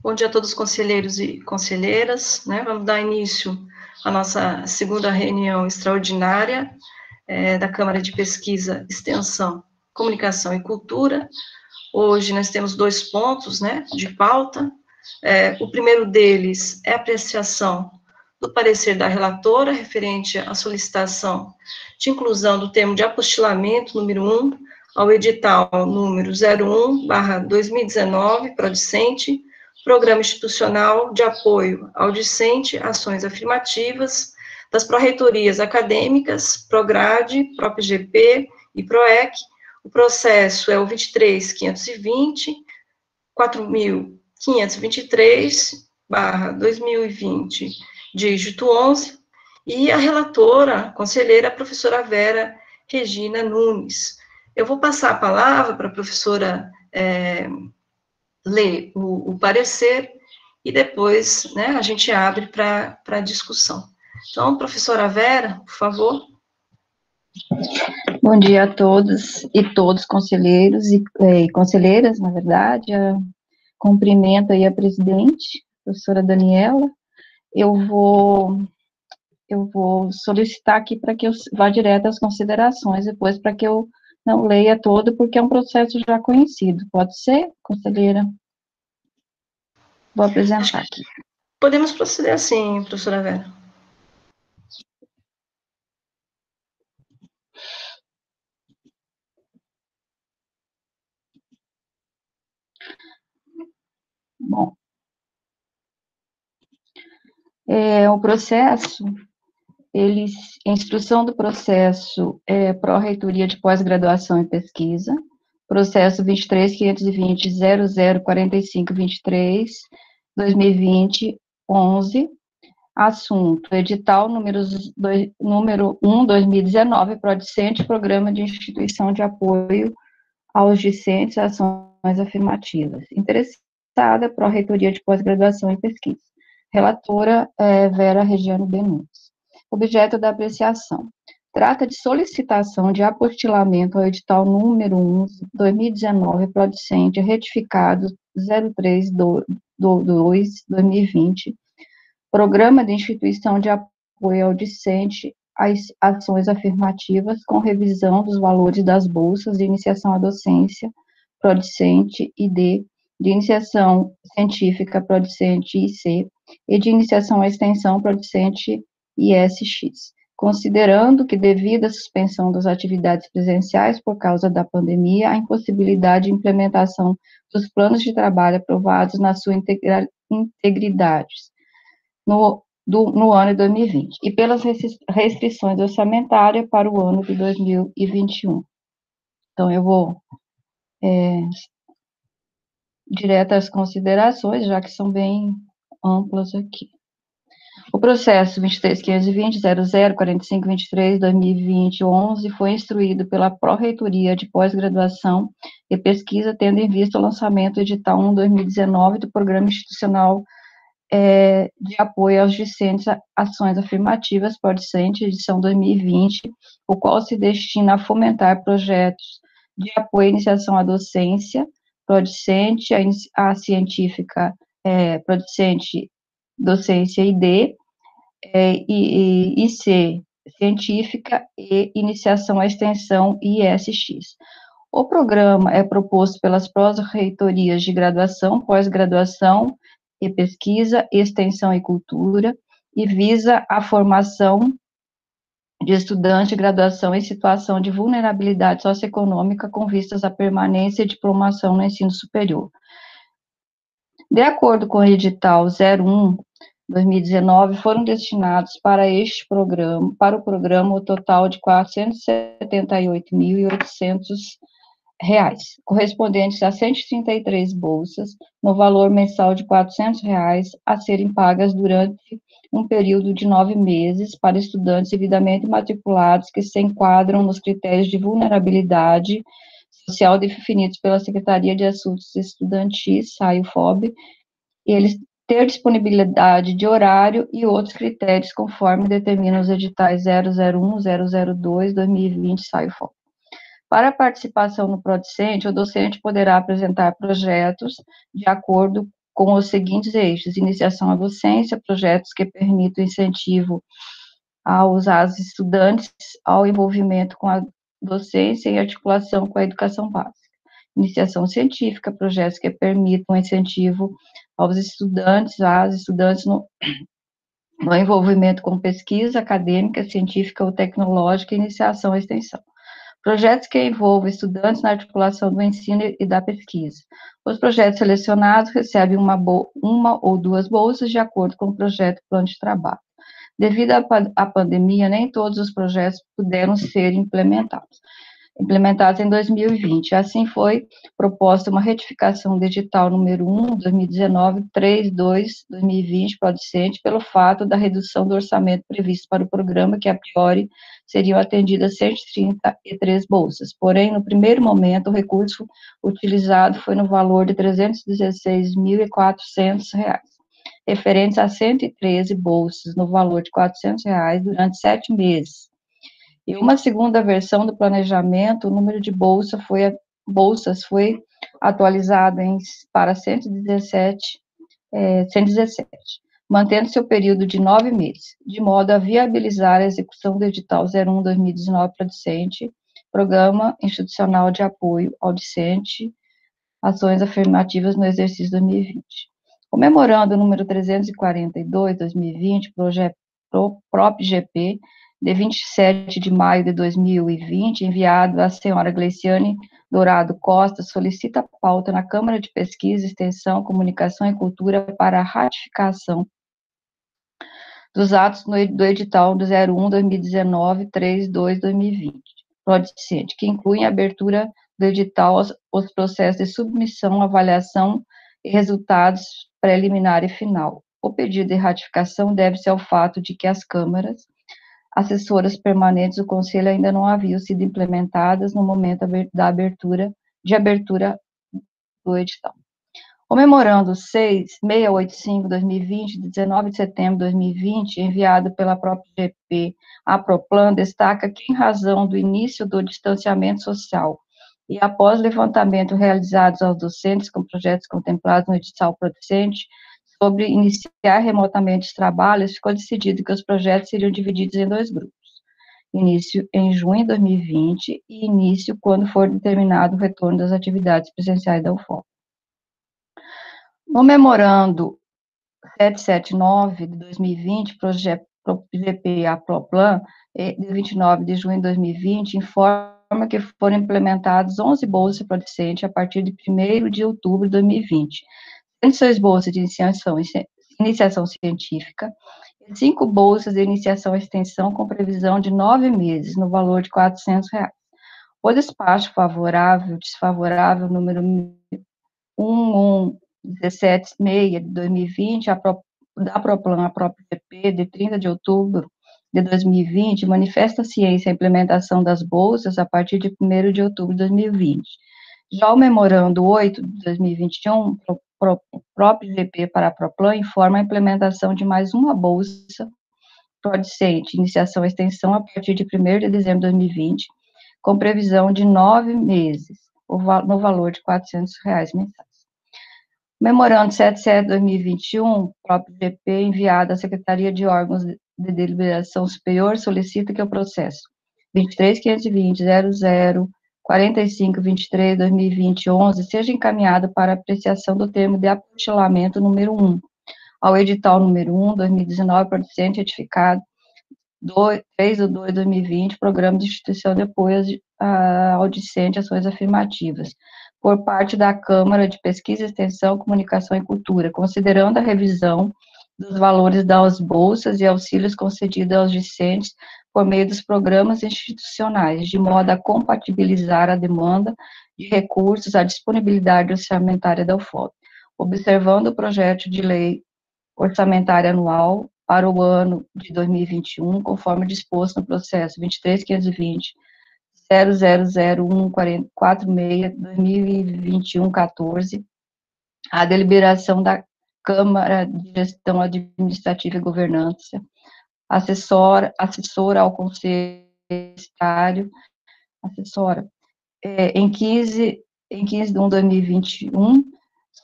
Bom dia a todos os conselheiros e conselheiras, né? Vamos dar início à nossa segunda reunião extraordinária da Câmara de Pesquisa, Extensão, Comunicação e Cultura. Hoje nós temos 2 pontos, né, de pauta. O primeiro deles é a apreciação do parecer da relatora referente à solicitação de inclusão do termo de apostilamento número 1 ao edital número 01/2019, Prodicente, Programa Institucional de Apoio ao Discente, Ações Afirmativas, das Pró-Reitorias Acadêmicas, Prograde, PROPGP e PROEC. O processo é o 23.520, 4.523/2020, dígito 11, e a relatora, a conselheira, a professora Vera Regina Nunes. Eu vou passar a palavra para a professora ler o parecer e depois, né, a gente abre para discussão. Então, professora Vera, por favor. Bom dia a todos e todos, conselheiros e conselheiras, na verdade. Cumprimento aí a presidente, professora Daniela. Eu vou solicitar aqui para que eu vá direto às considerações, depois para que eu não leia todo, porque é um processo já conhecido. Pode ser, conselheira? Vou apresentar aqui. Podemos proceder assim, professora Vera. Bom, o processo, a instrução do processo é Pró-Reitoria de Pós-Graduação e Pesquisa, processo 23.520.004523, 2020, 11, edital número 1, 2019, Prodicente, Programa de Instituição de Apoio aos Discentes, Ações Afirmativas. Interessada, Pró-Reitoria de Pós-Graduação e Pesquisa. Relatora, Vera Regiane Nunes. Objeto da apreciação. Trata de solicitação de apostilamento ao edital número 1, 2019, Prodicente, retificado 03/2/2020, Programa de Instituição de Apoio ao Discente, às Ações Afirmativas, com revisão dos valores das bolsas de iniciação à docência, Prodicente ID, de iniciação científica, Prodicente IC, e de iniciação à extensão, Prodicente ISX, considerando que, devido à suspensão das atividades presenciais por causa da pandemia, a impossibilidade de implementação dos planos de trabalho aprovados na sua integridade no ano de 2020, e pelas restrições orçamentárias para o ano de 2021. Então, eu vou direto às considerações, já que são bem amplas aqui. O processo 23.520.004523/2020, 11, foi instruído pela Pró-Reitoria de Pós-Graduação e Pesquisa, tendo em vista o lançamento do edital 1/2019 do Programa Institucional de Apoio aos Discentes, Ações Afirmativas, Prodicente, edição 2020, o qual se destina a fomentar projetos de apoio à iniciação à docência, Prodicente, a científica, Prodicente, docência ID, IC, científica, e iniciação à extensão ISX. O programa é proposto pelas pró-reitorias de graduação, pós-graduação e pesquisa, extensão e cultura, e visa a formação de estudante de graduação em situação de vulnerabilidade socioeconômica com vistas à permanência e diplomação no ensino superior. De acordo com o edital 01/2019, foram destinados para o programa, o total de R$ 478.800, correspondentes a 133 bolsas, no valor mensal de R$ 400, a serem pagas durante um período de 9 meses para estudantes devidamente matriculados que se enquadram nos critérios de vulnerabilidade social definidos pela Secretaria de Assuntos Estudantis, SAIUFOB, e eles ter disponibilidade de horário e outros critérios conforme determinam os editais 001, 002, 2020, SAIUFOB. Para a participação no Prodicente, o docente poderá apresentar projetos de acordo com os seguintes eixos: iniciação à docência, projetos que permitam incentivo aos estudantes ao envolvimento com a docência e articulação com a educação básica. Iniciação científica, projetos que permitam incentivo aos estudantes, às estudantes no envolvimento com pesquisa acadêmica, científica ou tecnológica, iniciação e extensão. Projetos que envolvam estudantes na articulação do ensino e da pesquisa. Os projetos selecionados recebem uma ou duas bolsas de acordo com o projeto plano de trabalho. Devido à pandemia, nem todos os projetos puderam ser implementados em 2020. Assim, foi proposta uma retificação do edital número 1, 2019, 32, 2020, para o discente, pelo fato da redução do orçamento previsto para o programa, que a priori seriam atendidas 133 bolsas. Porém, no primeiro momento, o recurso utilizado foi no valor de R$ 316.400, referentes a 113 bolsas, no valor de R$ 400 durante 7 meses. E uma segunda versão do planejamento, o número de bolsas foi atualizado para 117, mantendo seu período de 9 meses, de modo a viabilizar a execução do edital 01/2019 para discente, Programa Institucional de Apoio ao Discente, Ações Afirmativas no Exercício 2020. Comemorando o número 342/2020, projeto PROP-GP, de 27 de maio de 2020, enviado à senhora Gleiciane Dourado Costa, solicita pauta na Câmara de Pesquisa, Extensão, Comunicação e Cultura para a ratificação dos atos do edital do 01/2019, 32/2020, PRODICENTE, que incluem a abertura do edital, os processos de submissão, avaliação e resultados preliminar e final. O pedido de ratificação deve-se ao fato de que as câmaras assessoras permanentes do Conselho ainda não haviam sido implementadas no momento da abertura do edital. O memorando 685/2020, de 19 de setembro de 2020, enviado pela própria GP à Proplan, destaca que, em razão do início do distanciamento social e após levantamento realizados aos docentes com projetos contemplados no edital PRODICENTE, sobre iniciar remotamente os trabalhos, ficou decidido que os projetos seriam divididos em 2 grupos. Início em junho de 2020 e início quando for determinado o retorno das atividades presenciais da UFOP. No memorando 779 de 2020, projeto GP Proplan, de 29 de junho de 2020, informa que foram implementadas 11 bolsas para discente a partir de 1º de outubro de 2020. 106 bolsas de iniciação científica e 5 bolsas de iniciação e extensão com previsão de 9 meses, no valor de R$ 400. O despacho favorável, desfavorável, número 11176 de 2020, da Proplan, a própria GP, de 30 de outubro de 2020, manifesta a ciência a implementação das bolsas a partir de 1º de outubro de 2020. Já o memorando 8 de 2021, próprio GP para a Proplan, informa a implementação de mais uma bolsa PRODICENTE, iniciação e extensão, a partir de 1º de dezembro de 2020, com previsão de 9 meses, no valor de R$ 400 mensais. Memorando 77/2021, próprio GP, enviado à Secretaria de Órgãos de Deliberação Superior, solicita que o processo 23.520.004523/2020-11 seja encaminhado para apreciação do termo de apostilamento número 1 ao edital número 1, 2019, PRODICENTE, retificado 3/2/2020, Programa de Instituição de Apoio ao Discente, Ações Afirmativas, por parte da Câmara de Pesquisa, Extensão, Comunicação e Cultura, considerando a revisão dos valores das bolsas e auxílios concedidos aos discentes por meio dos programas institucionais, de modo a compatibilizar a demanda de recursos, a disponibilidade orçamentária da UFOP, observando o projeto de lei orçamentária anual para o ano de 2021, conforme disposto no processo 23.520.000146/2021-14, a deliberação da Câmara de Gestão Administrativa e Governança, assessora ao Conselho Universitário, em 15 de 1 de 2021,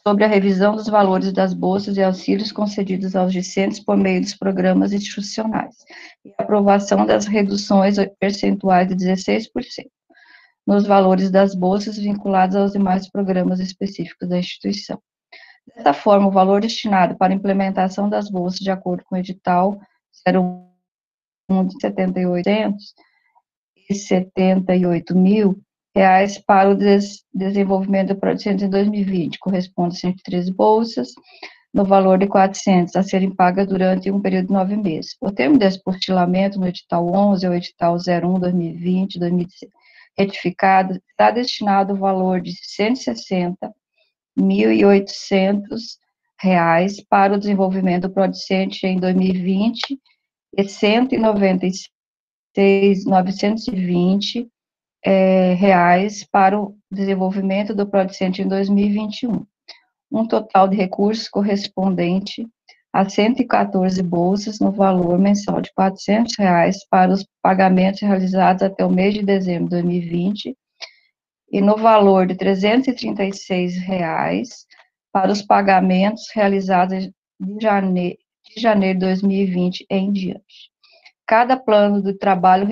sobre a revisão dos valores das bolsas e auxílios concedidos aos discentes por meio dos programas institucionais, e a aprovação das reduções percentuais de 16% nos valores das bolsas vinculados aos demais programas específicos da instituição. Dessa forma, o valor destinado para a implementação das bolsas, de acordo com o edital 01 de 78 mil reais para o desenvolvimento do projeto em 2020, corresponde a 113 bolsas, no valor de 400, a serem pagas durante um período de 9 meses. O termo de apostilamento no edital 11 ou edital 01, 2020, 2016, retificado, está destinado o valor de 160.800 reais para o desenvolvimento do Prodicente em 2020 e 196.920 reais para o desenvolvimento do Prodicente em 2021. Um total de recursos correspondente a 114 bolsas no valor mensal de R$ 400 reais para os pagamentos realizados até o mês de dezembro de 2020 e no valor de R$ 336 reais para os pagamentos realizados de janeiro de 2020 em diante. Cada plano de trabalho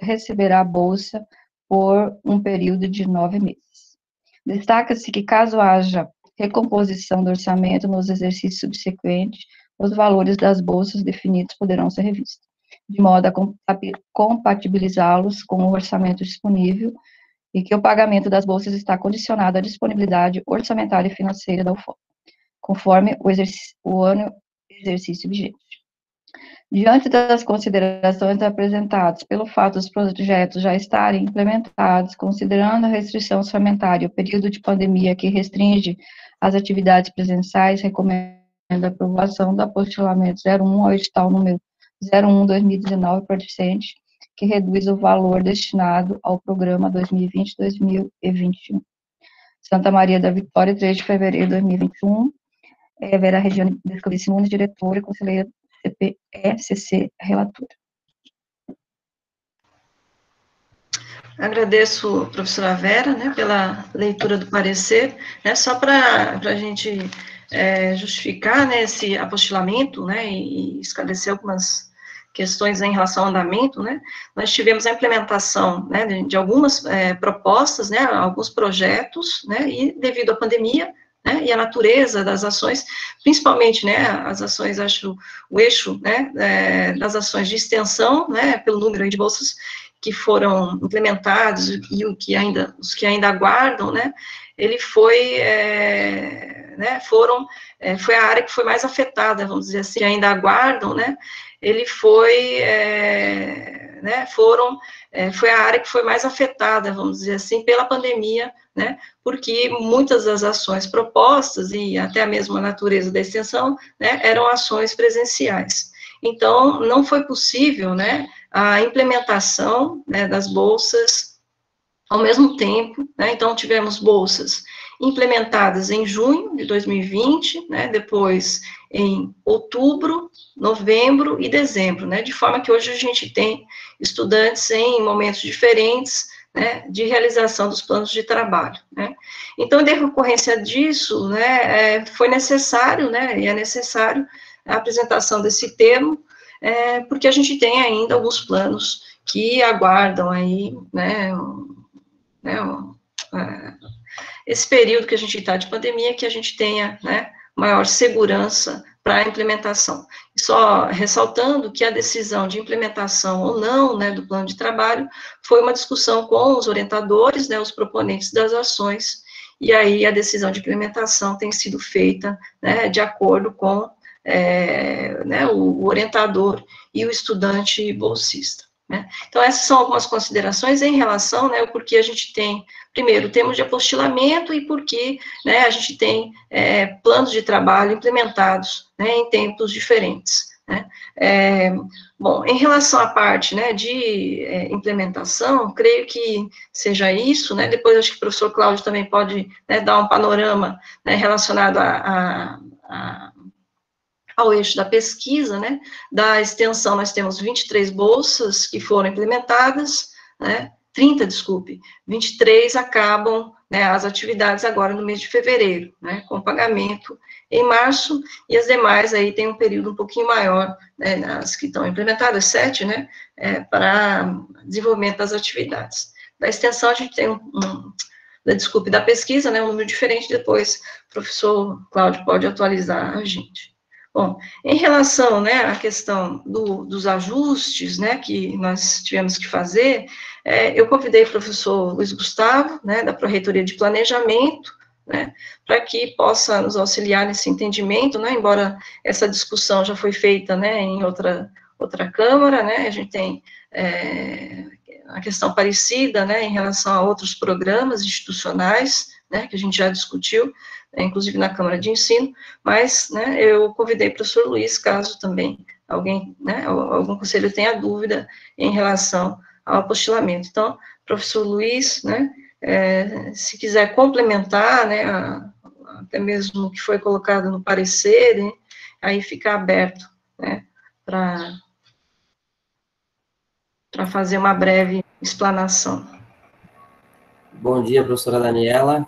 receberá a bolsa por um período de 9 meses. Destaca-se que, caso haja recomposição do orçamento nos exercícios subsequentes, os valores das bolsas definidos poderão ser revistos, de modo a compatibilizá-los com o orçamento disponível e que o pagamento das bolsas está condicionado à disponibilidade orçamentária e financeira da UFOP, conforme o ano exercício vigente. Diante das considerações apresentadas pelo fato dos projetos já estarem implementados, considerando a restrição orçamentária e o período de pandemia que restringe as atividades presenciais, recomendo a aprovação do apostilamento 01 ao edital número 01/2019, Prodicente, que reduz o valor destinado ao programa 2020-2021. Santa Maria da Vitória, 3 de fevereiro de 2021, Vera Regiane Descovici Nunes, diretora e conselheira CPE-CC, relatora. Agradeço, professora Vera, né, pela leitura do parecer, né, só para a gente justificar, né, esse apostilamento, né, e esclarecer algumas questões em relação ao andamento, né, nós tivemos a implementação, né, de algumas propostas, né, alguns projetos, né, e devido à pandemia, né, e a natureza das ações, principalmente, né, as ações, acho, o eixo, né, das ações de extensão, né, pelo número de bolsas que foram implementados e os que ainda aguardam, né, ele foi, foi a área que foi mais afetada, vamos dizer assim, ainda aguardam, né, ele foi, foi a área que foi mais afetada, vamos dizer assim, pela pandemia, né, porque muitas das ações propostas e até a mesma natureza da extensão, né, eram ações presenciais. Então, não foi possível, né, a implementação, né, das bolsas ao mesmo tempo, né, então tivemos bolsas implementadas em junho de 2020, né, depois em outubro, novembro e dezembro, né, de forma que hoje a gente tem estudantes em momentos diferentes, né, de realização dos planos de trabalho, né. Então, em decorrência disso, né, foi necessário, né, e é necessário a apresentação desse termo, porque a gente tem ainda alguns planos que aguardam aí, esse período que a gente está de pandemia, que a gente tenha, né, maior segurança para a implementação. Só ressaltando que a decisão de implementação ou não, né, do plano de trabalho foi uma discussão com os orientadores, né, os proponentes das ações, e aí a decisão de implementação tem sido feita, né, de acordo com o orientador e o estudante bolsista, né. Então, essas são algumas considerações em relação, né, o porquê a gente tem, primeiro, termos de apostilamento e porquê, né, a gente tem planos de trabalho implementados, né, em tempos diferentes, né. Bom, em relação à parte, né, de implementação, creio que seja isso, né, depois acho que o professor Cláudio também pode, né, dar um panorama, né, relacionado ao eixo da pesquisa, né, da extensão, nós temos 23 bolsas que foram implementadas, né, 23 acabam né, as atividades agora no mês de fevereiro, né, com pagamento em março, e as demais aí tem um período um pouquinho maior, né, as que estão implementadas, 7, né, para desenvolvimento das atividades. Da extensão, a gente tem da pesquisa, né, um número diferente, depois o professor Cláudio pode atualizar a gente. Bom, em relação, né, à questão dos ajustes, né, que nós tivemos que fazer, eu convidei o professor Luiz Gustavo, né, da Pró-Reitoria de Planejamento, né, para que possa nos auxiliar nesse entendimento, né, embora essa discussão já foi feita, né, em outra Câmara, né, a gente tem a questão parecida, né, em relação a outros programas institucionais, né, que a gente já discutiu, inclusive na Câmara de Ensino, mas, né, eu convidei o professor Luiz, caso também alguém, né, algum conselho tenha dúvida em relação ao apostilamento. Então, professor Luiz, né, se quiser complementar, né, até mesmo o que foi colocado no parecer, né, aí fica aberto, né, para fazer uma breve explanação. Bom dia, professora Daniela.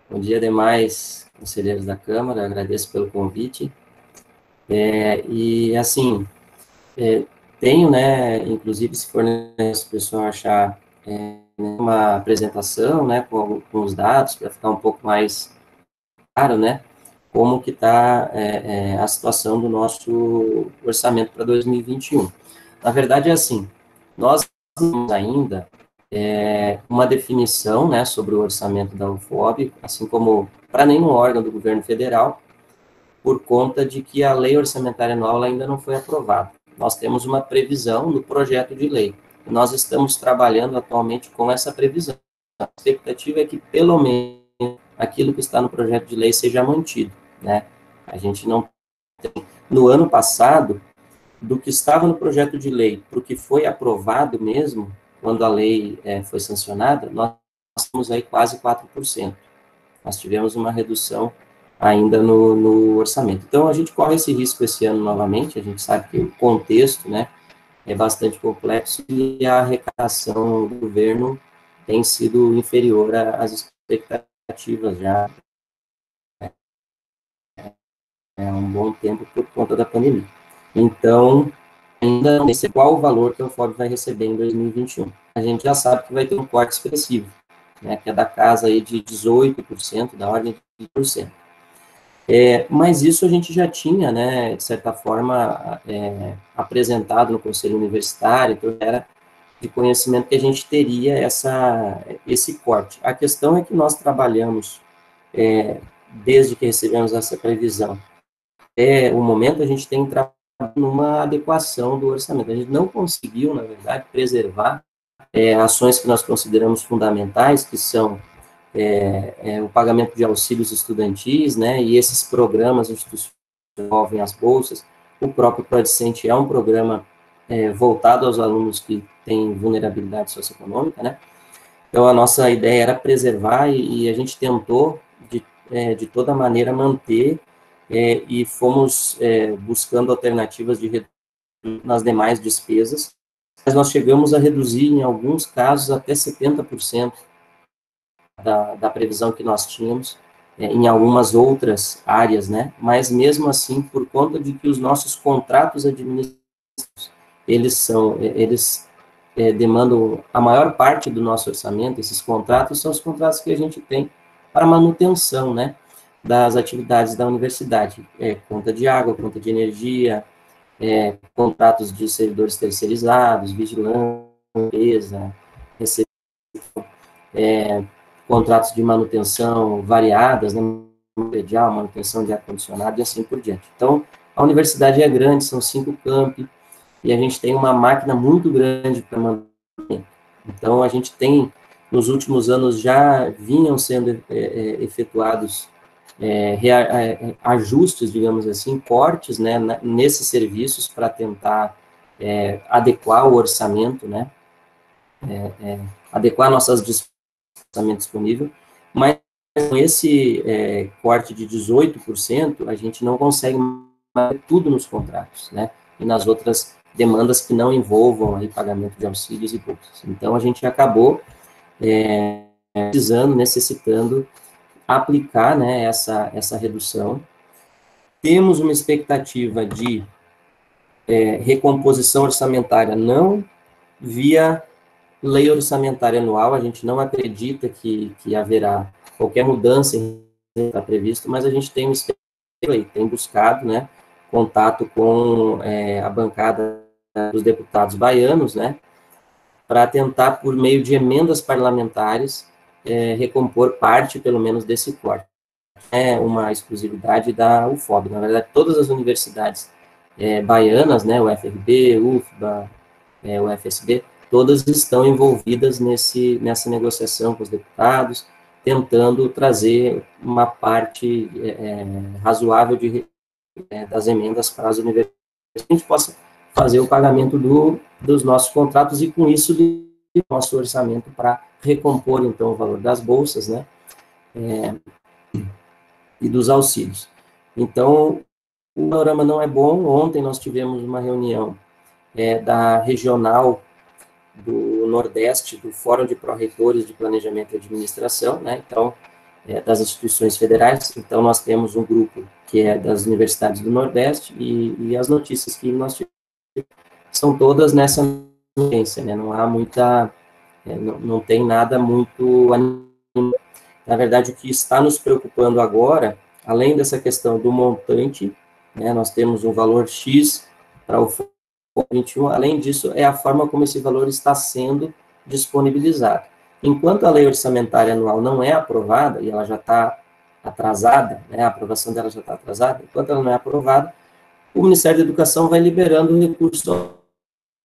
Bom dia, demais conselheiros da Câmara. Agradeço pelo convite. E, assim, tenho, né, inclusive, se for necessário, o pessoal achar uma apresentação, né, com os dados, para ficar um pouco mais claro, né, como que está a situação do nosso orçamento para 2021. Na verdade, é assim, nós temos ainda uma definição, né, sobre o orçamento da UFOB, assim como para nenhum órgão do governo federal, por conta de que a lei orçamentária anual ainda não foi aprovada. Nós temos uma previsão no projeto de lei. E nós estamos trabalhando atualmente com essa previsão. A expectativa é que, pelo menos, aquilo que está no projeto de lei seja mantido, né? A gente não tem... No ano passado, do que estava no projeto de lei para o que foi aprovado mesmo, quando a lei foi sancionada, nós temos aí quase 4%. Nós tivemos uma redução ainda no orçamento. Então, a gente corre esse risco esse ano novamente, a gente sabe que o contexto, né, é bastante complexo e a arrecadação do governo tem sido inferior às expectativas já há um bom tempo por conta da pandemia. Então, ainda não sei qual o valor que a UFOB vai receber em 2021. A gente já sabe que vai ter um corte expressivo, né, que é da casa aí de 18%, da ordem de 20%. Mas isso a gente já tinha, né, de certa forma, apresentado no Conselho Universitário, então era de conhecimento que a gente teria esse corte. A questão é que nós trabalhamos, desde que recebemos essa previsão, o momento a gente tem trabalhado numa adequação do orçamento. A gente não conseguiu, na verdade, preservar ações que nós consideramos fundamentais, que são o pagamento de auxílios estudantis, né, e esses programas institucionais envolvem as bolsas. O próprio Prodicente é um programa voltado aos alunos que têm vulnerabilidade socioeconômica, né. Então, a nossa ideia era preservar e a gente tentou, de toda maneira, manter e fomos buscando alternativas de redução nas demais despesas, mas nós chegamos a reduzir, em alguns casos, até 70% da previsão que nós tínhamos em algumas outras áreas, né? Mas mesmo assim, por conta de que os nossos contratos administrativos, eles demandam a maior parte do nosso orçamento. Esses contratos são os contratos que a gente tem para manutenção, né, das atividades da universidade, conta de água, conta de energia, contratos de servidores terceirizados, vigilância, limpeza, contratos de manutenção variadas, né, predial, manutenção de ar-condicionado e assim por diante. Então, a universidade é grande, são 5 campi, e a gente tem uma máquina muito grande para manter. Então, a gente tem, nos últimos anos, já vinham sendo efetuados ajustes, digamos assim, cortes, né, nesses serviços para tentar adequar o orçamento, né, adequar nossas despesas disponível, mas com esse corte de 18%, a gente não consegue mais tudo nos contratos, né, e nas outras demandas que não envolvam aí pagamento de auxílios e bolsas. Então, a gente acabou precisando, necessitando aplicar, né, essa redução. Temos uma expectativa de recomposição orçamentária, não via lei orçamentária anual, a gente não acredita que haverá qualquer mudança em que está previsto, mas a gente tem tem buscado, né, contato com a bancada dos deputados baianos, né, para tentar, por meio de emendas parlamentares, recompor parte, pelo menos, desse corte. É uma exclusividade da UFOB. Na verdade, todas as universidades baianas, né, o FRB, UFBA, o FSB, todas estão envolvidas nessa negociação com os deputados, tentando trazer uma parte razoável das emendas para as universidades, que a gente possa fazer o pagamento dos nossos contratos e, com isso, do nosso orçamento para recompor, então, o valor das bolsas, né, e dos auxílios. Então, o panorama não é bom. Ontem nós tivemos uma reunião da regional do Nordeste, do Fórum de Pró-Reitores de Planejamento e Administração, né, então, das instituições federais. Então, nós temos um grupo que é das universidades do Nordeste, e as notícias que nós tivemos são todas nessa tendência, né, não há muita, não tem nada muito. Na verdade, o que está nos preocupando agora, além dessa questão do montante, né, nós temos um valor X para o 21, além disso, é a forma como esse valor está sendo disponibilizado. Enquanto a lei orçamentária anual não é aprovada, e ela já está atrasada, né, a aprovação dela já está atrasada, enquanto ela não é aprovada, o Ministério da Educação vai liberando recursos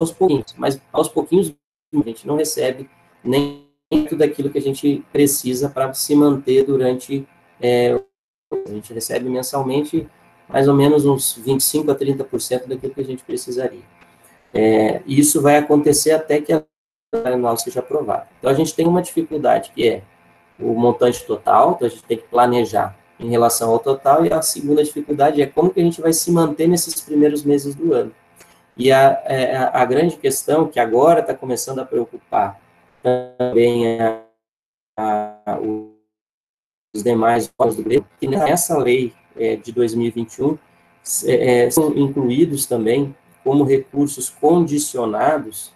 aos pouquinhos, mas aos pouquinhos a gente não recebe nem tudo aquilo que a gente precisa para se manter durante, a gente recebe mensalmente mais ou menos uns 25% a 30% daquilo que a gente precisaria. Isso vai acontecer até que a anual seja aprovada. Então, a gente tem uma dificuldade, que é o montante total, então a gente tem que planejar em relação ao total, e a segunda dificuldade é como que a gente vai se manter nesses primeiros meses do ano. E a grande questão, que agora está começando a preocupar também os demais órgãos do Grêmio, que nessa lei de 2021 são incluídos também como recursos condicionados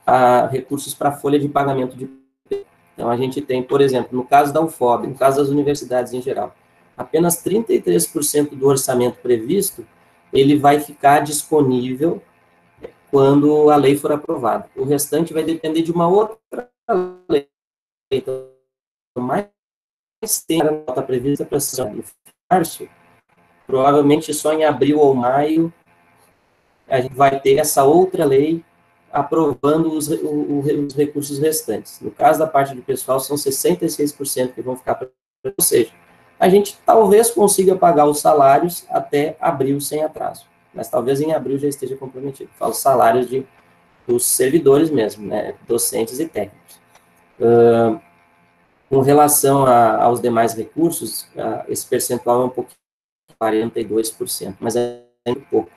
a recursos para folha de pagamento de. Então, a gente tem, por exemplo, no caso da UFOB, no caso das universidades em geral, apenas 33% do orçamento previsto, ele vai ficar disponível quando a lei for aprovada. O restante vai depender de uma outra lei. Então, mais tem a nota prevista para em março, provavelmente só em abril ou maio a gente vai ter essa outra lei aprovando os recursos restantes. No caso da parte do pessoal, são 66% que vão ficar para. Ou seja, a gente talvez consiga pagar os salários até abril sem atraso, mas talvez em abril já esteja comprometido. Falo salários dos servidores mesmo, né, docentes e técnicos. Com relação aos demais recursos, esse percentual é um pouquinho, 42%, mas é muito pouco.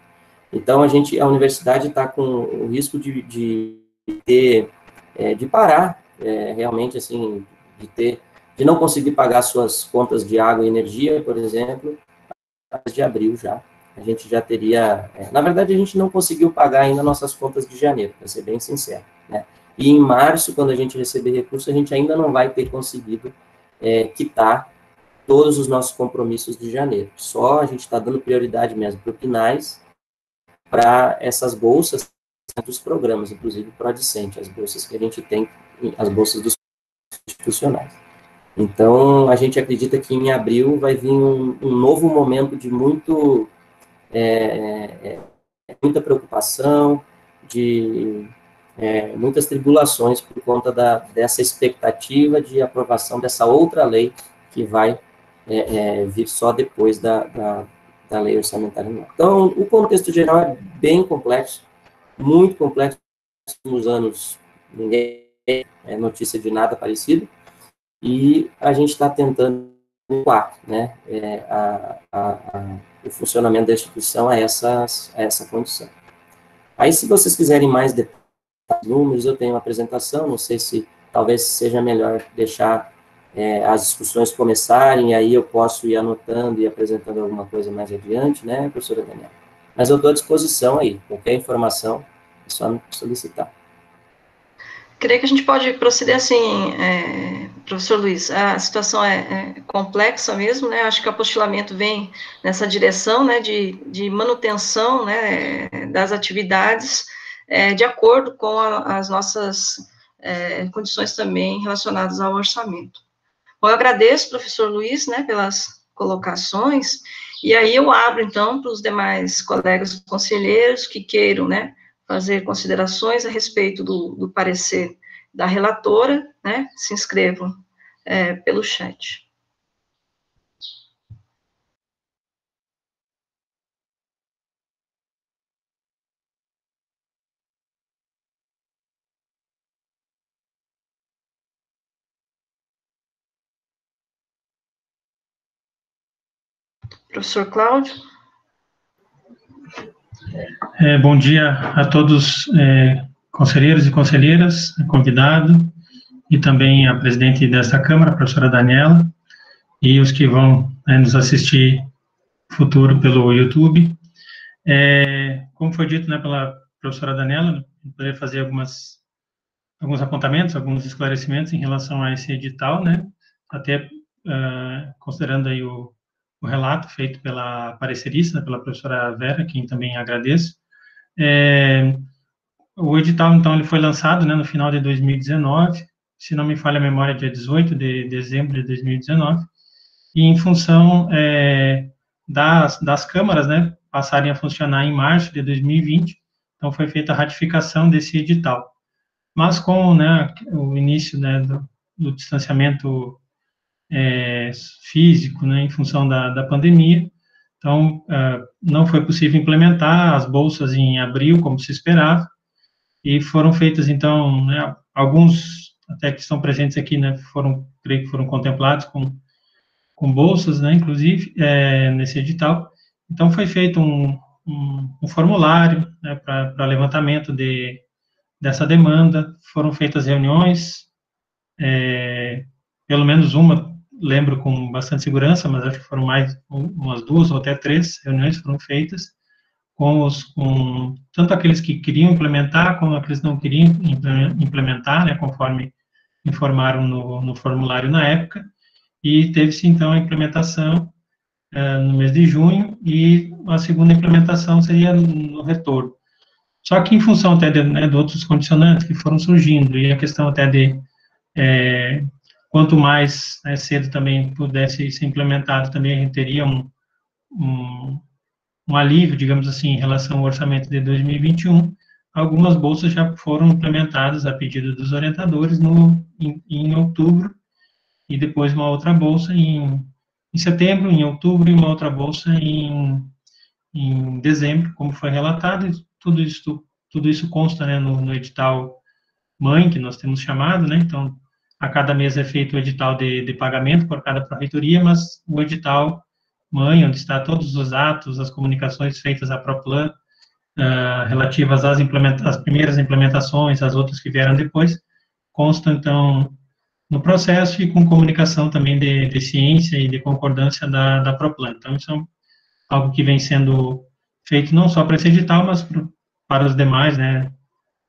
Então, a universidade está com o risco de parar, realmente, assim, de não conseguir pagar suas contas de água e energia, por exemplo, de abril já. A gente já teria. Na verdade, a gente não conseguiu pagar ainda nossas contas de janeiro, para ser bem sincero, né? E em março, quando a gente receber recurso, a gente ainda não vai ter conseguido quitar todos os nossos compromissos de janeiro. Só a gente está dando prioridade mesmo para o PNAES, para essas bolsas dos programas, inclusive para o Adicente, as bolsas que a gente tem, as bolsas dos institucionais. Então, a gente acredita que em abril vai vir um novo momento de muita preocupação, de muitas tribulações por conta dessa expectativa de aprovação dessa outra lei que vai vir só depois da lei orçamentária anual. Então, o contexto geral é bem complexo, muito complexo. Nos anos, ninguém notícia de nada parecido, e a gente está tentando adequar, né, o funcionamento da instituição a essa condição. Aí, se vocês quiserem mais detalhes, números, eu tenho uma apresentação, não sei se talvez seja melhor deixar as discussões começarem, e aí eu posso ir anotando e apresentando alguma coisa mais adiante, né, professora Daniela? Mas eu estou à disposição aí, qualquer informação, é só me solicitar. Creio que a gente pode proceder assim, professor Luiz, a situação é complexa mesmo, né, acho que o apostilamento vem nessa direção, né, de manutenção, né, das atividades, de acordo com as nossas condições também relacionadas ao orçamento. Bom, eu agradeço, professor Luiz, né, pelas colocações, e aí eu abro, então, para os demais colegas conselheiros que queiram, né, fazer considerações a respeito do parecer da relatora, né, se inscrevam pelo chat. Professor Cláudio. Bom dia a todos, conselheiros e conselheiras, convidado, e também a presidente desta Câmara, a professora Daniela, e os que vão nos assistir futuro pelo YouTube. Como foi dito, né, pela professora Daniela, eu poderia fazer alguns apontamentos, alguns esclarecimentos em relação a esse edital, né, até considerando aí o relato feito pela parecerista, pela professora Vera, quem também agradeço. O edital, então, ele foi lançado, né, no final de 2019, se não me falha a memória, dia 18 de dezembro de 2019, e em função das câmaras, né, passarem a funcionar em março de 2020, então foi feita a ratificação desse edital. Mas com, né, o início, né, do distanciamento físico, né, em função da pandemia, então não foi possível implementar as bolsas em abril, como se esperava, e foram feitas, então, né, alguns até que estão presentes aqui, né, creio que foram contemplados com bolsas, né, inclusive, nesse edital. Então, foi feito um formulário, né, para levantamento dessa demanda, foram feitas reuniões, pelo menos uma, lembro com bastante segurança, mas acho que foram mais, umas 2 ou até 3 reuniões foram feitas, com tanto aqueles que queriam implementar, como aqueles que não queriam implementar, né, conforme informaram no formulário na época, e teve-se, então, a implementação no mês de junho, e a segunda implementação seria no retorno. Só que, em função até de outros condicionantes que foram surgindo, e a questão até de quanto mais cedo também pudesse ser implementado, também a gente teria um alívio, digamos assim, em relação ao orçamento de 2021, algumas bolsas já foram implementadas a pedido dos orientadores em outubro, e depois uma outra bolsa em setembro, em outubro, e uma outra bolsa em dezembro, como foi relatado, e tudo isso consta, né, no edital mãe, que nós temos chamado, né, então, a cada mês é feito o edital de pagamento por cada pró-reitoria, mas o edital mãe, onde está todos os atos, as comunicações feitas à Proplan, relativas às primeiras implementações, as outras que vieram depois, constam, então, no processo, e com comunicação também de ciência e de concordância da Proplan. Então, isso é algo que vem sendo feito não só para esse edital, mas para os demais, né,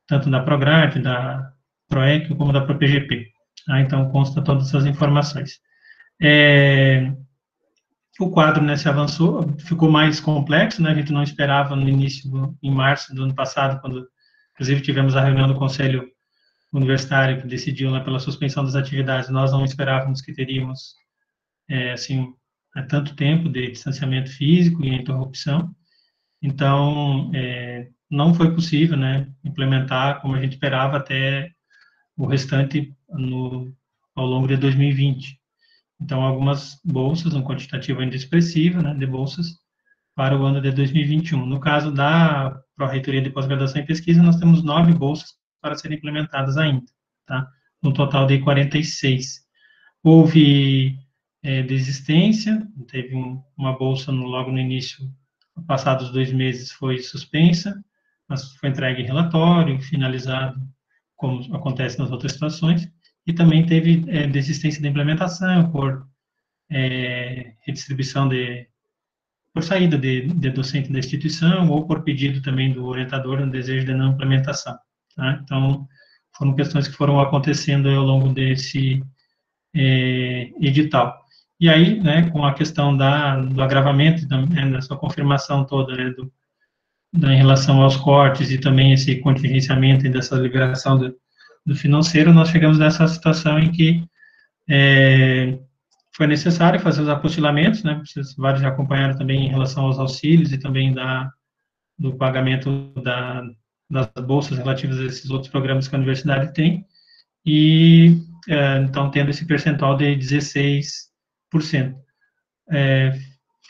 tanto da Prograde, da PROEC, como da ProPGP. Então, consta todas essas informações. O quadro, né, se avançou, ficou mais complexo, né, a gente não esperava no início, em março do ano passado, quando, inclusive, tivemos a reunião do Conselho Universitário, que decidiu, né, pela suspensão das atividades, nós não esperávamos que teríamos, assim, tanto tempo de distanciamento físico e interrupção, então, não foi possível, né, implementar como a gente esperava até o restante ao longo de 2020. Então, algumas bolsas, um quantitativo ainda expressivo, né, de bolsas para o ano de 2021. No caso da Pró-Reitoria de Pós-Graduação e Pesquisa, nós temos 9 bolsas para serem implementadas ainda, tá? No total de 46. Houve desistência, teve uma bolsa logo no início, passados 2 meses foi suspensa, mas foi entregue em relatório, finalizado, como acontece nas outras situações, e também teve desistência da implementação por redistribuição por saída de docente da instituição ou por pedido também do orientador no desejo de não implementação. Tá? Então, foram questões que foram acontecendo ao longo desse edital. E aí, né, com a questão do agravamento, da sua confirmação toda, né, em relação aos cortes e também esse contingenciamento e dessa liberação do financeiro, nós chegamos nessa situação em que foi necessário fazer os apostilamentos, né, vocês vários já acompanharam também em relação aos auxílios e também do pagamento das bolsas relativas a esses outros programas que a universidade tem, e então tendo esse percentual de 16%.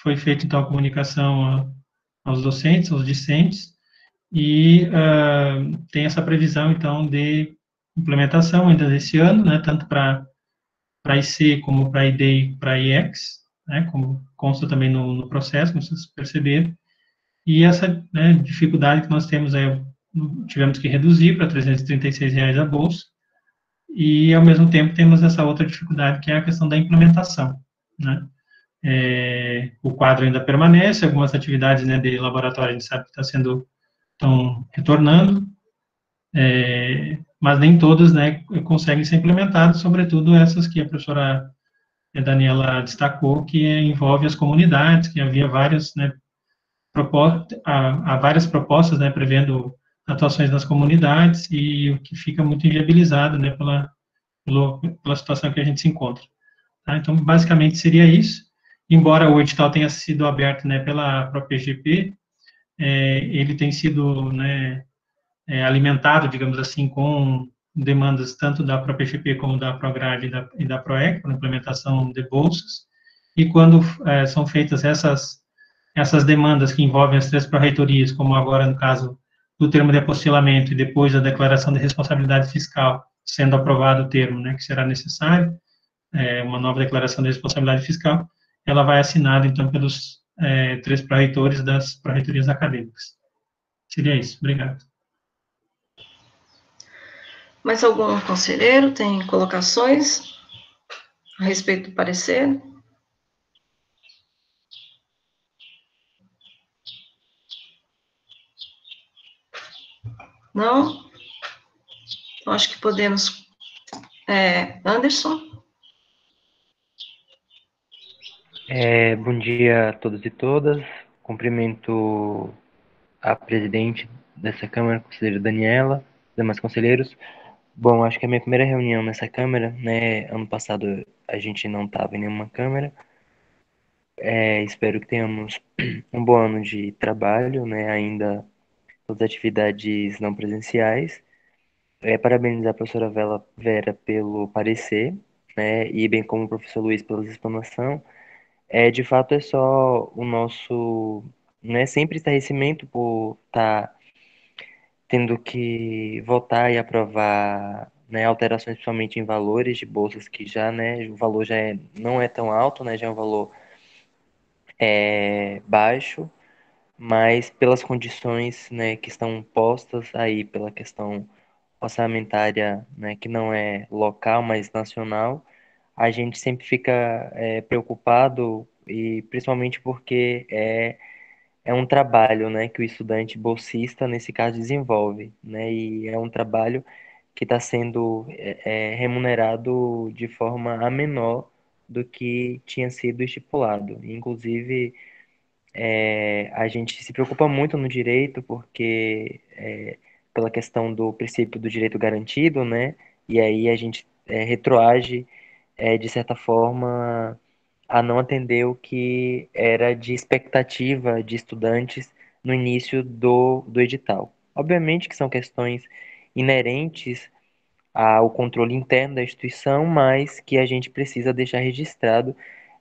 Foi feita então a comunicação aos docentes, aos discentes, e tem essa previsão então de implementação ainda desse ano, né, tanto para IC como para ID e para IEX, né, como consta também no processo, como vocês perceberam, e essa, né, dificuldade que nós temos aí, tivemos que reduzir para R$ 336 a bolsa, e, ao mesmo tempo, temos essa outra dificuldade, que é a questão da implementação, né? O quadro ainda permanece, algumas atividades, né, de laboratório a gente sabe que estão retornando, mas nem todas, né, conseguem ser implementadas, sobretudo essas que a professora Daniela destacou, que envolve as comunidades, que havia várias, né, há várias propostas, né, prevendo atuações nas comunidades, e o que fica muito inviabilizado, né, pela situação que a gente se encontra. Tá? Então, basicamente, seria isso. Embora o edital tenha sido aberto, né, pela própria EGP, ele tem sido, né, alimentado, digamos assim, com demandas tanto da própria EGP como da Prograde e da PROEC, para implementação de bolsas, e quando são feitas essas demandas que envolvem as três pró-reitorias, como agora no caso do termo de apostilamento e depois a declaração de responsabilidade fiscal, sendo aprovado o termo, né, que será necessário, uma nova declaração de responsabilidade fiscal, ela vai assinada, então, pelos três pró-reitores das pró-reitorias acadêmicas. Seria isso. Obrigado. Mais algum conselheiro tem colocações a respeito do parecer? Não? Eu acho que podemos. Anderson? Bom dia a todos e todas. Cumprimento a presidente dessa Câmara, a conselheira Daniela, demais conselheiros. Bom, acho que é a minha primeira reunião nessa Câmara, né? Ano passado a gente não estava em nenhuma Câmara. Espero que tenhamos um bom ano de trabalho, né? Ainda todas as atividades não presenciais. Parabenizar a professora Vera pelo parecer, né? E bem como o professor Luiz pela explanação. De fato, é só o nosso, né, sempre estarrecimento por estar tendo que votar e aprovar, né, alterações principalmente em valores de bolsas que já, né, o valor não é tão alto, né, já é um valor baixo, mas pelas condições, né, que estão postas aí pela questão orçamentária, né, que não é local, mas nacional, a gente sempre fica preocupado e principalmente porque é um trabalho, né, que o estudante bolsista, nesse caso, desenvolve, né, e é um trabalho que está sendo remunerado de forma a menor do que tinha sido estipulado. Inclusive, a gente se preocupa muito no direito porque pela questão do princípio do direito garantido, né, e aí a gente retroage de certa forma, a não atender o que era de expectativa de estudantes no início do edital. Obviamente que são questões inerentes ao controle interno da instituição, mas que a gente precisa deixar registrado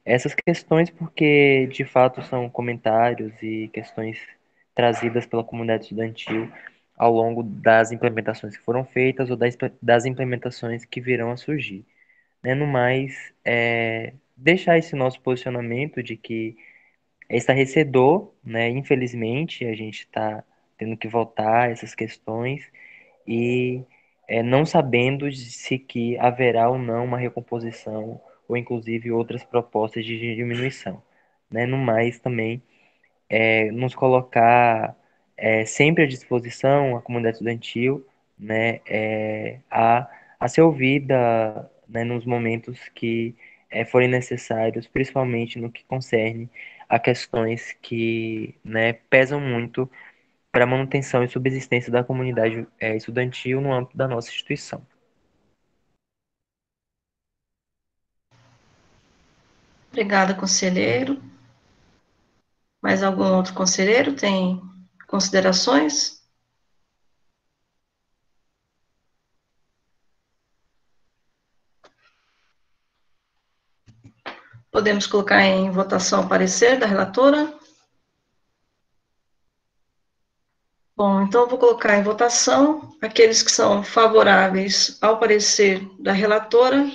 essas questões porque, de fato, são comentários e questões trazidas pela comunidade estudantil ao longo das implementações que foram feitas ou das implementações que virão a surgir, né? No mais, deixar esse nosso posicionamento de que é estarrecedor, né? Infelizmente, a gente está tendo que votar essas questões e não sabendo se que haverá ou não uma recomposição ou inclusive outras propostas de diminuição, né? No mais, também nos colocar sempre à disposição a comunidade estudantil, né, a ser ouvida, né, nos momentos que forem necessários, principalmente no que concerne a questões que, né, pesam muito para a manutenção e subsistência da comunidade estudantil no âmbito da nossa instituição. Obrigada, conselheiro. Mais algum outro conselheiro tem considerações? Podemos colocar em votação o parecer da relatora? Bom, então eu vou colocar em votação aqueles que são favoráveis ao parecer da relatora,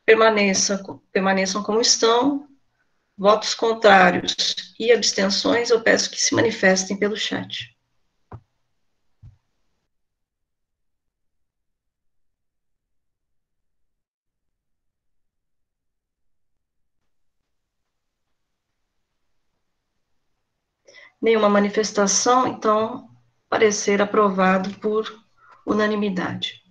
permaneçam como estão. Votos contrários e abstenções, eu peço que se manifestem pelo chat. Nenhuma manifestação, então, parecer aprovado por unanimidade.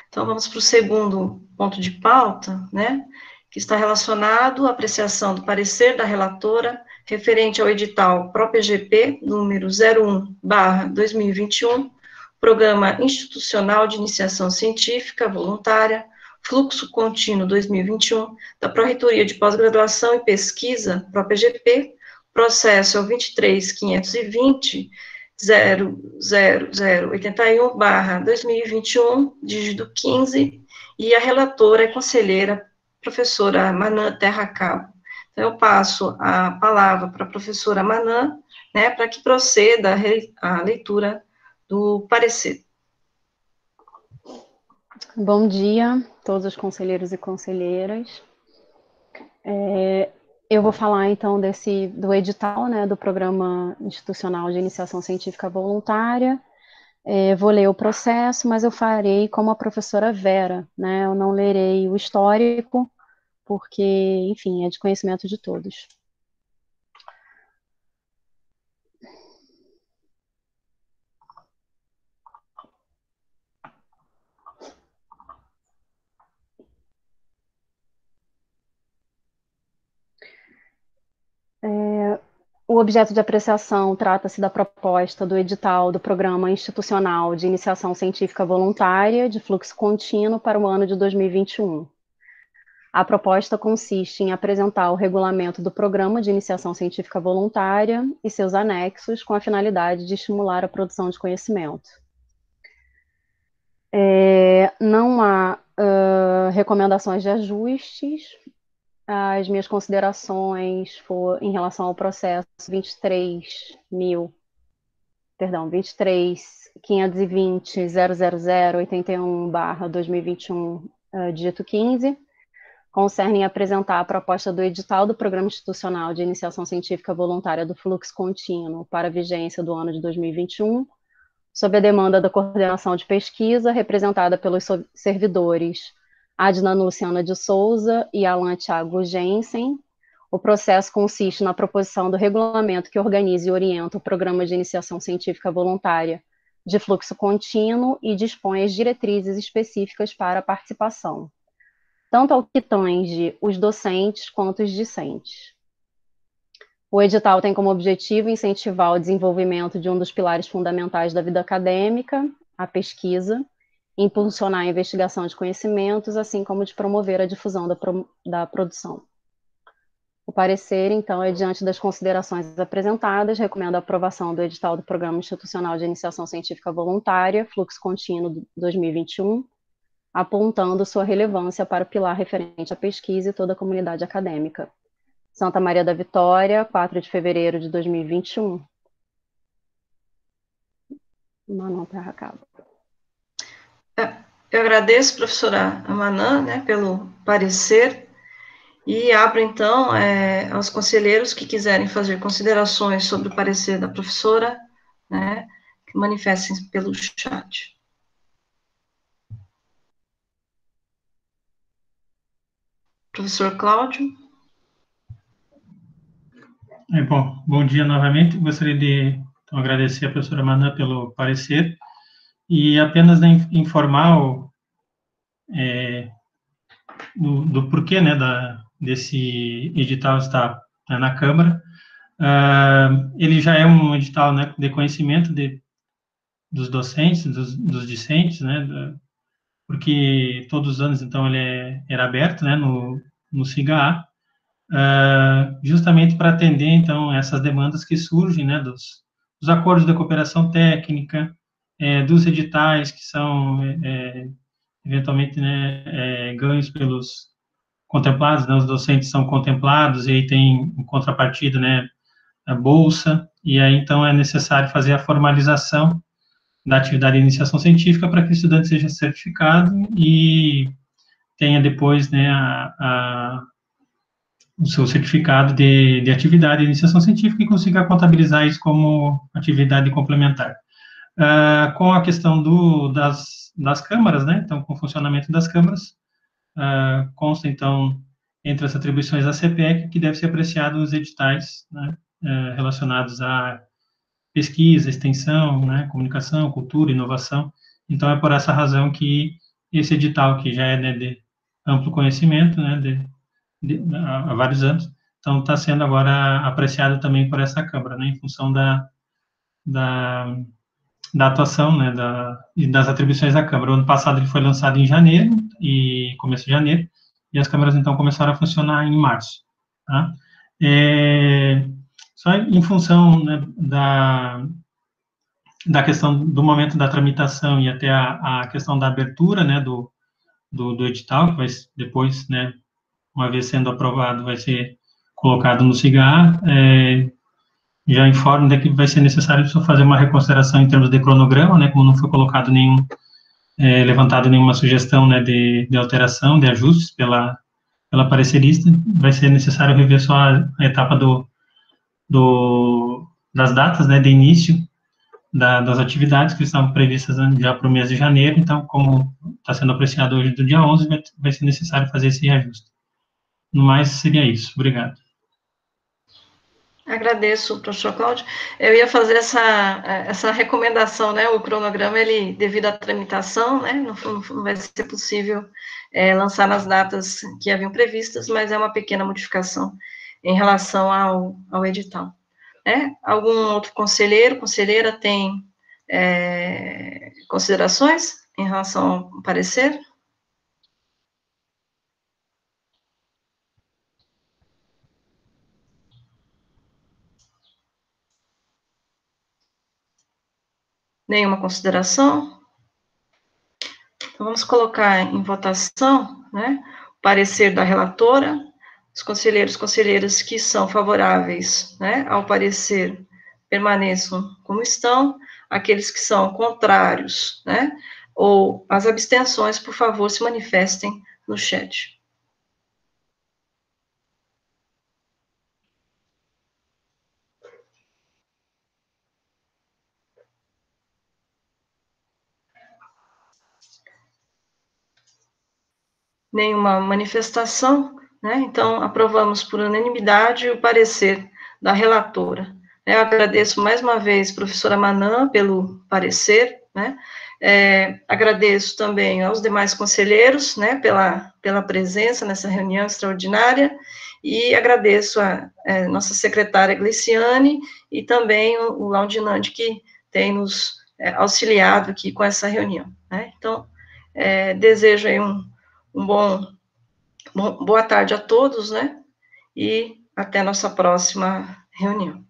Então, vamos para o segundo ponto de pauta, né, que está relacionado à apreciação do parecer da relatora referente ao edital PROPEGP, número 01/2021, Programa Institucional de Iniciação Científica Voluntária, Fluxo Contínuo 2021, da Pró-Reitoria de Pós-Graduação e Pesquisa, PROPEGP, processo é o 23.520.00081/2021, dígito 15, e a relatora é conselheira professora Manã Terra Cabo. Então, eu passo a palavra para a professora Manã, né, para que proceda a leitura do parecer. Bom dia, todos os conselheiros e conselheiras. Eu vou falar, então, do edital, né, do Programa Institucional de Iniciação Científica Voluntária. Vou ler o processo, mas eu farei como a professora Vera, né, eu não lerei o histórico, porque, enfim, é de conhecimento de todos. O objeto de apreciação trata-se da proposta do edital do Programa Institucional de Iniciação Científica Voluntária de Fluxo Contínuo para o ano de 2021. A proposta consiste em apresentar o regulamento do Programa de Iniciação Científica Voluntária e seus anexos com a finalidade de estimular a produção de conhecimento. Não há recomendações de ajustes. As minhas considerações em relação ao processo 23.520.00081/2021, dígito 15, concernem apresentar a proposta do edital do Programa Institucional de Iniciação Científica Voluntária do Fluxo Contínuo para a vigência do ano de 2021, sob a demanda da coordenação de pesquisa, representada pelos servidores Adna Luciana de Souza e Alan Thiago Jensen. O processo consiste na proposição do regulamento que organiza e orienta o Programa de Iniciação Científica Voluntária de Fluxo Contínuo e dispõe as diretrizes específicas para a participação, tanto ao que tange os docentes quanto os discentes. O edital tem como objetivo incentivar o desenvolvimento de um dos pilares fundamentais da vida acadêmica, a pesquisa, impulsionar a investigação de conhecimentos, assim como de promover a difusão da produção. O parecer, então, é diante das considerações apresentadas, recomendo a aprovação do edital do Programa Institucional de Iniciação Científica Voluntária, Fluxo Contínuo 2021, apontando sua relevância para o pilar referente à pesquisa e toda a comunidade acadêmica. Santa Maria da Vitória, 4 de fevereiro de 2021. Manon Terra Cabo. Eu agradeço, professora Manã, né, pelo parecer, e abro, então, aos conselheiros que quiserem fazer considerações sobre o parecer da professora, né, que manifestem pelo chat. Professor Cláudio. Bom dia novamente. Gostaria de então, agradecer a professora Manã pelo parecer e apenas informar do porquê, né, desse edital estar na Câmara. Ele já é um edital, né, de conhecimento dos docentes, dos discentes, né, porque todos os anos, então, ele era aberto, né, no SIGA-A, justamente para atender, então, essas demandas que surgem, né, dos acordos de cooperação técnica, dos editais que são, eventualmente, né, ganhos pelos contemplados, né, os docentes são contemplados, e aí tem, em contrapartida, né, a bolsa, e aí, então, é necessário fazer a formalização da atividade de iniciação científica para que o estudante seja certificado e tenha depois, né, o seu certificado de atividade de iniciação científica e consiga contabilizar isso como atividade complementar. Com a questão das câmaras, né, então, com o funcionamento das câmaras, consta, então, entre as atribuições da CPEC, que deve ser apreciado os editais, né, relacionados a pesquisa, extensão, né, comunicação, cultura, inovação. Então, é por essa razão que esse edital, que já é, né, de amplo conhecimento, né, há vários anos, então está sendo agora apreciado também por essa Câmara, né, em função da atuação, né, e das atribuições da Câmara. O ano passado ele foi lançado em janeiro, começo de janeiro, e as câmaras, então, começaram a funcionar em março, tá? Só em função, né, da questão do momento da tramitação e até a questão da abertura, né, do edital, que vai depois, né, uma vez sendo aprovado, vai ser colocado no SIGA, já informo, né, que vai ser necessário só fazer uma reconsideração em termos de cronograma, né, como não foi colocado levantado nenhuma sugestão, né, de alteração, de ajustes pela parecerista, vai ser necessário rever só a etapa das datas, né, de início das atividades que estavam previstas já para o mês de janeiro. Então, como está sendo apreciado hoje do dia 11, vai ser necessário fazer esse reajuste. No mais, seria isso. Obrigado. Agradeço, professor Cláudio. Eu ia fazer essa recomendação, né, o cronograma, ele, devido à tramitação, né, não vai ser possível lançar nas datas que haviam previstas, mas é uma pequena modificação em relação ao edital. Algum outro conselheira tem considerações em relação ao parecer? Nenhuma consideração? Então, vamos colocar em votação, né, o parecer da relatora. Os conselheiros e conselheiras que são favoráveis, né, ao parecer permaneçam como estão. Aqueles que são contrários, né, ou as abstenções, por favor, se manifestem no chat. Nenhuma manifestação, né? Então, aprovamos por unanimidade o parecer da relatora. Eu agradeço mais uma vez, professora Manã, pelo parecer, né? Agradeço também aos demais conselheiros, né, pela presença nessa reunião extraordinária, e agradeço a nossa secretária Gliciane e também o Laudinandi, que tem nos auxiliado aqui com essa reunião, né? Então, desejo aí boa tarde a todos, né? E até a nossa próxima reunião.